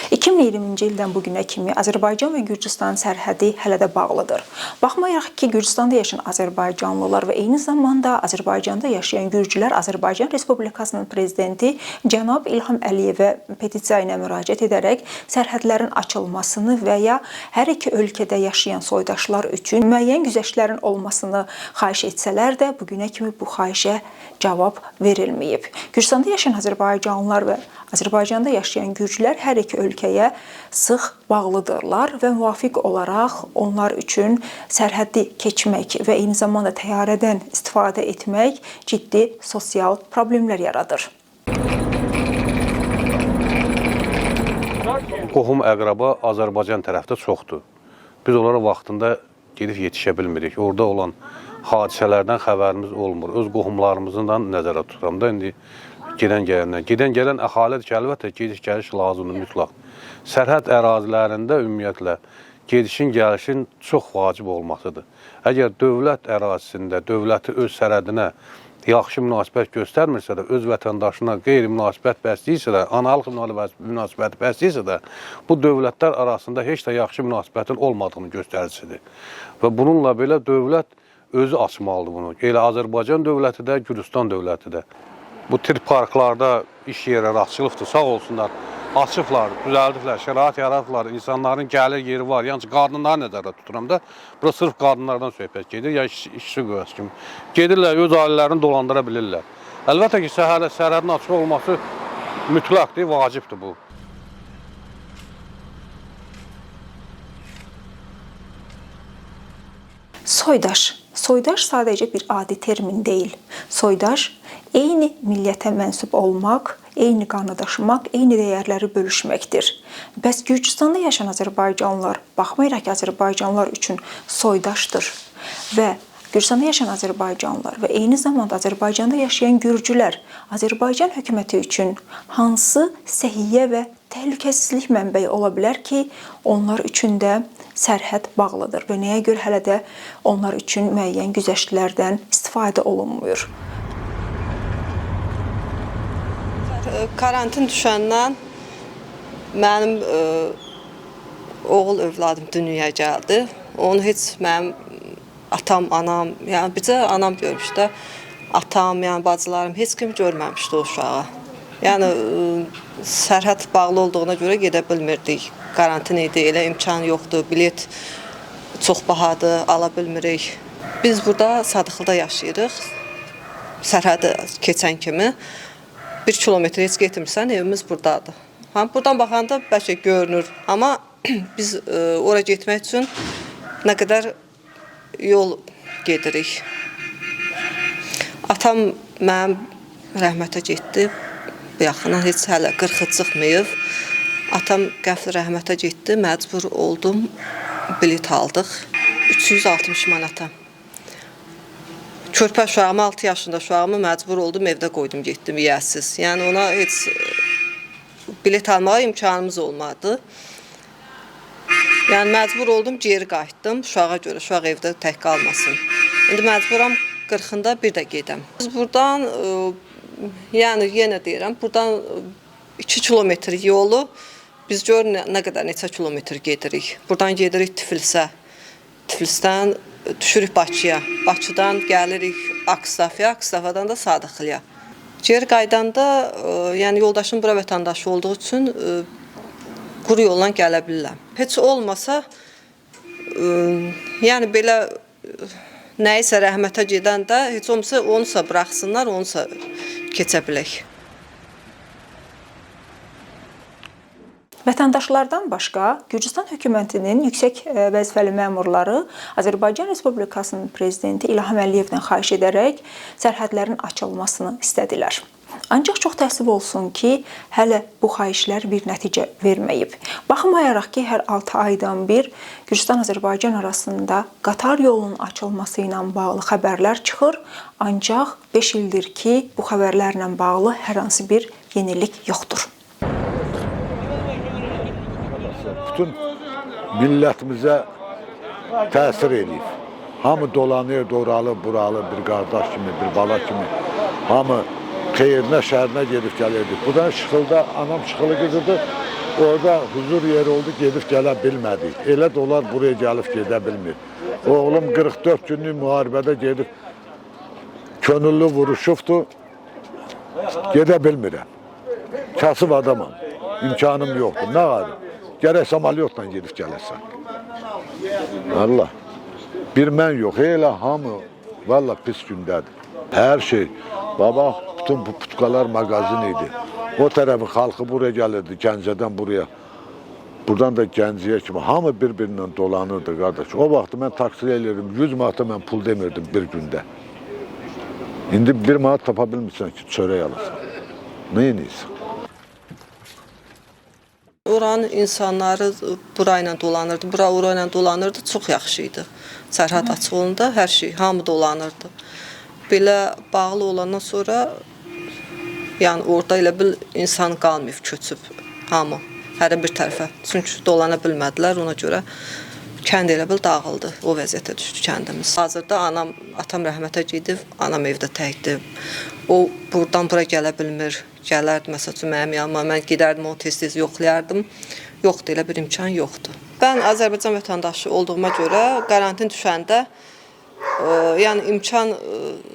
2020-ci ildən bugünə kimi Azərbaycan və Gürcüstan sərhədi hələ də bağlıdır. Baxmayaraq ki, Gürcüstanda yaşayan azərbaycanlılar və eyni zamanda Azərbaycanda yaşayan gürcülər Azərbaycan Respublikasının prezidenti cənab İlham Əliyevə petisiya ilə müraciət edərək sərhədlərin açılmasını və ya hər iki ölkədə yaşayan soydaşlar üçün müəyyən güzəştlərin olmasını xahiş etsələr də bugünə kimi bu xahişə cavab verilməyib. Gürcüstanda yaşayan azərbaycanlılar və Azərbaycanda yaşayan gürcülər hər iki ölkəyə sıx bağlıdırlar və müvafiq olaraq onlar üçün sərhəddi keçmək və eyni zamanda təyyarədən istifadə etmək ciddi sosial problemlər yaradır. Qohum əqraba Azərbaycan tərəfdə çoxdur. Biz onlara vaxtında gedib yetişə bilmirik. Orada olan hadisələrdən xəbərimiz olmur. Öz qohumlarımızdan nəzərə tuturam da indi gedən gələn əhalidir ki, əlbəttə gediş-gəliş lazımdır mütləq. Sərhəd ərazilərində ümumiyyətlə gedişin, gəlişin çox vacib olmasıdır. Əgər dövlət ərazisində, dövləti öz sərhədinə yaxşı münasibət göstərmirsə də, öz vətəndaşına qeyri-münasibət bəsləyirsə də, analıq münasibəti bəsləyirsə də, bu dövlətlər arasında heç də yaxşı münasibətin olmadığını göstəricisidir. Və bununla belə dövlət özü açmalıdır bunu. Elə Azərbaycan dövləti də, Gürcüstan dövləti də. Bu tür parklarda iş yerləri açılıbdır, sağ olsunlar. Açıblar, düzəldiblər, şərait yaradıblar, insanların gəlir yeri var. Yəni qadınları nəzərdə tuturam da, bura sırf qadınlardan söhbət gedir, ya işçi qövəsi kimi. Gedirlər, öz ailələrini dolandıra bilirlər. Əlbəttə ki, sərhədin açıq olması mütləqdir, vacibdir bu. Soydaş. Soydaş sadəcə bir adi termin deyil. Soydaş, eyni millətə mənsub olmaq, eyni qanı daşımaq, eyni dəyərləri bölüşməkdir. Bəs Gürcüstanda yaşayan azərbaycanlılar, baxmayaraq ki, azərbaycanlılar üçün soydaşdır və Gürcüstanda yaşayan azərbaycanlılar və eyni zamanda Azərbaycanda yaşayan gürcülər Azərbaycan hökuməti üçün hansı səhiyyə və təhlükəsizlik mənbəyi ola bilər ki, onlar üçün də sərhəd bağlıdır və nəyə görə hələ də onlar üçün müəyyən güzəştlərdən istifadə olunmuyor. Karantin düşəndən mənim oğul övladım dünyaya gəldi. Onu heç mənim atam, anam, yəni bircə anam görmüşdü. Atam, yəni bacılarım heç kim görməmişdi o uşağı. Yəni sərhəd bağlı olduğuna görə gedə bilmirdik. Karantin idi, elə imkan yoxdur, bilet çox bahadır, ala bilmirik. Biz burada Sadıqlıda yaşayırıq. Sərhədi keçən kimi 1 kilometr heç getmirsən, evimiz buradadır. Buradan baxanda bəlkə görünür, amma biz ora getmək üçün nə qədər yol gedirik. Atam mənim rəhmətə getdi. Yaxına heç hələ 40 çıxmayıb. Atam qəfil rəhmətə getdi, məcbur oldum, bilet aldıq. 360 manata. Körpə uşağımı, 6 yaşında uşağımı məcbur oldum, evdə qoydum, getdim yiyəsiz. Yəni ona heç bilet almağa imkanımız olmadı. Yəni məcbur oldum, geri qayıtdım uşağa görə, uşaq evdə tək qalmasın. İndi məcburam 40-ında bir də gedəm. Biz buradan, yəni yenə deyirəm, buradan 2 kilometr yolu biz gör nə qədər neçə kilometr gedirik. Buradan gedirik Tiflisə, Tiflisdən düşürük Bakıya, Bakıdan gəlirik Akstafya, Akstafadan da Sadıqlıya. Geri qaydanda, yəni yoldaşım bura vətəndaşı olduğu üçün quru yolla gələ bilirəm. Heç olmasa, yəni belə nəyisə rəhmətə gedəndə, heç olmasa onusa bıraxsınlar, onusa keçə bilək. Vətəndaşlardan başqa Gürcüstan hökumətinin yüksək vəzifəli məmurları Azərbaycan Respublikasının prezidenti İlham Əliyevdən xahiş edərək sərhədlərin açılmasını istədilər. Ancaq çox təəssüf olsun ki, hələ bu xahişlər bir nəticə verməyib. Baxmayaraq ki, hər 6 aydan bir Gürcüstan-Azərbaycan arasında qatar yolunun açılması ilə bağlı xəbərlər çıxır, ancaq 5 ildir ki, bu xəbərlərlə bağlı hər hansı bir yenilik yoxdur. Bütün millətimizə təsir edib. Hamı dolanır, doralı, buralı, bir qardaş kimi, bir bala kimi. Hamı xeyrinə, şəhərinə gedib gəlirdi. Buradan Şıxılda anam Şıxılı qızıdır. Orada huzur yeri oldu, gedib gələ bilmədik. Elə də onlar buraya gəlib gedə bilmir. Oğlum 44 günlük müharibədə gedib könüllü vuruşubdu, gedə bilmirəm. Kasıb adamam, imkanım yoxdur. Nə var? Gərək samalyotla gedib gələsən. Allah, bir mən yox, elə hamı, valla pis gündədir. Hər şey, baba, bütün bu putkalar mağazin idi. O tərəfi xalqı buraya gəlirdi, Gəncədən buraya. Buradan da Gəncəyə kimi, hamı bir-birindən dolanırdı, qardaş. O vaxtı mən taksiyə eləyirdim, 100 manata mən pul demirdim bir gündə. İndi 1 manat tapa bilmirsən ki, çörək alasın. Nə yeniysən? Oranın insanları burayla dolanırdı, orayla dolanırdı, çox yaxşı idi. Sərhəd açıq olanda hər şey, hamı dolanırdı. Belə bağlı olandan sonra, yəni orada elə bil insan qalmayıb, köçüb hamı, hər bir tərəfə. Çünki dolana bilmədilər, ona görə kənd elə bil dağıldı, o vəziyyətə düşdü kəndimiz. Hazırda atam rəhmətə gedib, anam evdə təkdir. O buradan bura gələ bilmir, gələrdi məsəl üçün mənim yanıma, mən gedərdim, onu tez-tez yoxlayardım. Yoxdur, elə bir imkan yoxdur. Mən Azərbaycan vətəndaşı olduğuma görə karantin düşəndə, yəni imkan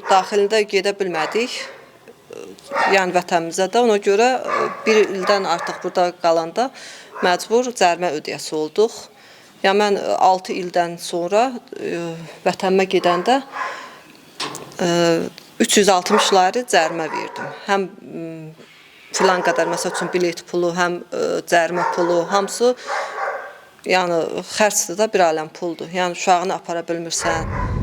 daxilində gedə bilmədik, yəni vətənimizə də. Ona görə bir ildən artıq burada qalanda məcbur cərimə ödəyəsi olduq. Yəni mən 6 ildən sonra vətənimə gedəndə 360 lari cərimə verdim. Həm filan qədər məsəl üçün bilet pulu, həm cərimə pulu, hamısı yəni xərcdir də bir aləm puldur. Yəni uşağını apara bilmirsən.